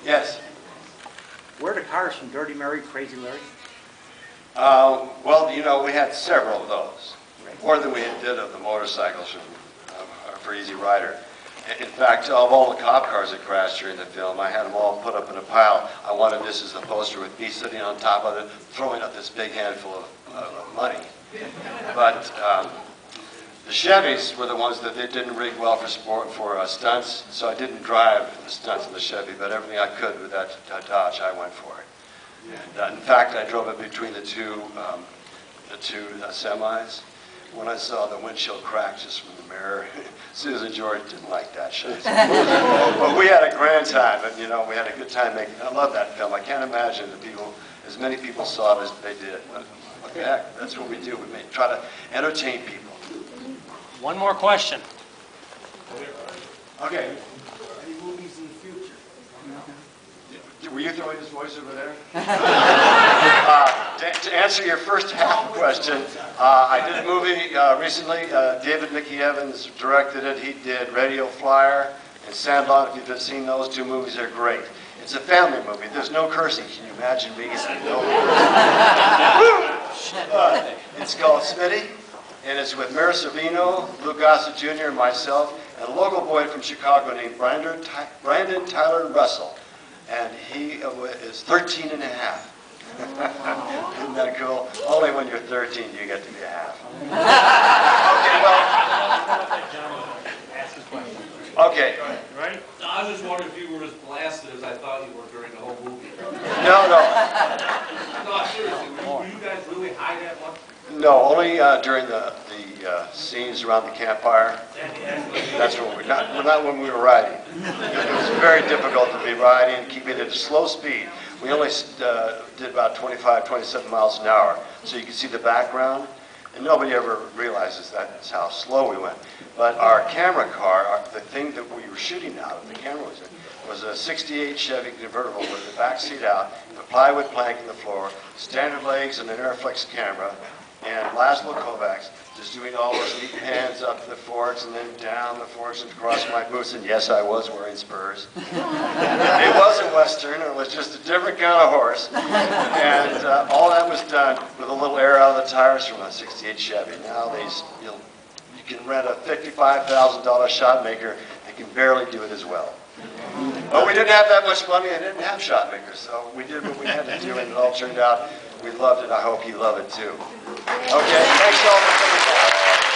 Yes. Were the cars from Dirty Mary, Crazy Larry? Well, you know, we had several of those. More than we did of the motorcycles for Easy Rider. In fact, of all the cop cars that crashed during the film, I had them all put up in a pile. I wanted this as a poster with me sitting on top of it, throwing up this big handful of money. But the Chevys were the ones that they didn't rig well for stunts, so I didn't drive the stunts in the Chevy, but everything I could with that Dodge, I went for it. And, in fact, I drove it between the two semis. When I saw the windshield crack just from the mirror, Susan George didn't like that shot. But we had a grand time, and you know, we had a good time making it. I love that film. I can't imagine the people, as many people saw it as they did. But what the heck, that's what we do. We try to entertain people. One more question. Okay. Any movies in the future? Were you throwing his voice over there? To answer your first half question, I did a movie recently. David Mickey Evans directed it. He did Radio Flyer and Sandlot. If you've seen those two movies, they're great. It's a family movie. There's no cursing. Can you imagine being no cursing? It's called Smitty, and it's with Mira Sorvino, Lou Gossett Jr., and myself, and a local boy from Chicago named Brandon Tyler Russell. And he is 13 and a half. Isn't that cool? Only when you're 13 you get to be a half. Okay, well. Okay. Right? No, I was just wondering if you were as blasted as I thought you were during the whole movie. No. No, seriously, were you guys really high that much? No, only during the scenes around the campfire. That's when not when we were riding. It was very difficult to be riding and keeping it at a slow speed. We only did about 25, 27 miles an hour, so you can see the background, and nobody ever realizes that's how slow we went. But our camera car, the thing that we were shooting out of, the camera was a 68 Chevy convertible with the back seat out, a plywood plank in the floor, standard legs and an Airflex camera, and Laszlo Kovacs just doing all those neat pans up the forks and then down the forks and across my boots. And yes, I was wearing spurs. It wasn't Western. It was just a different kind of horse. And all that was done with a little air out of the tires from a 68 Chevy. Nowadays, you can rent a $55,000 shot maker that can barely do it as well. But we didn't have that much money and didn't have shot makers, so we did what we had to do, and it all turned out. We loved it. I hope you love it too. Okay, thanks all for coming.